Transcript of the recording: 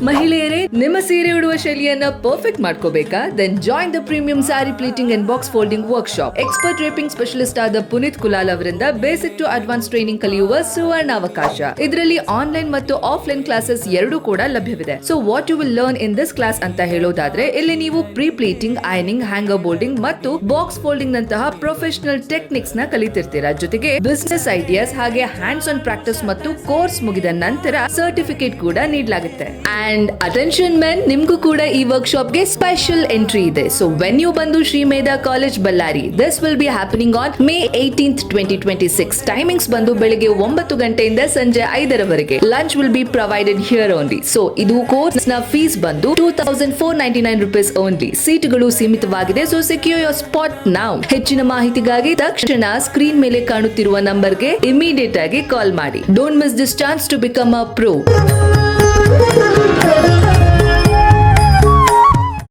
ಮಹಿಳೆಯರೇ, ನಿಮ್ಮ ಸೀರೆ ಉಡುವ ಶೈಲಿಯನ್ನ ಪರ್ಫೆಕ್ಟ್ ಮಾಡ್ಕೋಬೇಕಾ? Then join the premium saree pleating and box folding workshop. Expert draping specialist ಆದ ಪುನೀತ್ ಕುಲಾಲ್ ಅವರಿಂದ ಬೇಸಿಕ್ ಟು ಅಡ್ವಾನ್ಸ್ ಟ್ರೈನಿಂಗ್ ಕಲಿಯುವ ಸುವರ್ಣ ಅವಕಾಶ. ಇದರಲ್ಲಿ ಆನ್ಲೈನ್ ಮತ್ತು ಆಫ್ಲೈನ್ ಕ್ಲಾಸಸ್ ಎರಡೂ ಕೂಡ ಲಭ್ಯವಿದೆ. So what you will learn in this class ಅಂತ ಹೇಳೋದಾದ್ರೆ, ಇಲ್ಲಿ ನೀವು pre pleating, ironing, hanger folding ಮತ್ತು ಬಾಕ್ಸ್ ಫೋಲ್ಡಿಂಗ್ ನಂತಹ ಪ್ರೊಫೆಷನಲ್ ಟೆಕ್ನಿಕ್ಸ್ ನ ಕಲಿತಿರ್ತೀರಾ. ಜೊತೆಗೆ ಬಿಸಿನೆಸ್ ಐಡಿಯಾಸ್ ಹಾಗೆ ಹ್ಯಾಂಡ್ಸ್ ಆನ್ ಪ್ರಾಕ್ಟೀಸ್ ಮತ್ತು ಕೋರ್ಸ್ ಮುಗಿದ ನಂತರ ಸರ್ಟಿಫಿಕೇಟ್ ಕೂಡ ನೀಡಲಾಗುತ್ತೆ. ಅಂಡ್ ಅಟೆನ್ಷನ್ ಮೆನ್, ನಿಮ್ಗೂ ಕೂಡ ಈ ವರ್ಕ್ಶಾಪ್ ಗೆ ಸ್ಪೆಷಲ್ ಎಂಟ್ರಿ ಇದೆ. ಸೊ ವೆನ್ ಯು ಬಂದು Shri Medha college Ballari, this will be happening on May 18th, 2026. Timings ಬಂದು ಬೆಳಿಗ್ಗೆ 9 ಗಂಟೆಯಿಂದ ಸಂಜೆ 5ರವರೆಗೆ. Lunch will be provided here only. So ಇದು ಕೋರ್ಸ್ ನ ಫೀಸ್ ಬಂದು 2499 rupees ಓನ್ಲಿ. ಸೀಟುಗಳು ಸೀಮಿತವಾಗಿದೆ. So secure your spot now. ಹೆಚ್ಚಿನ ಮಾಹಿತಿಗಾಗಿ ತಕ್ಷಣ ಸ್ಕ್ರೀನ್ ಮೇಲೆ ಕಾಣುತ್ತಿರುವ ನಂಬರ್ಗೆ ಇಮಿಡಿಯೇಟ್ ಆಗಿ ಕಾಲ್ ಮಾಡಿ. Don't miss this chance to become a pro.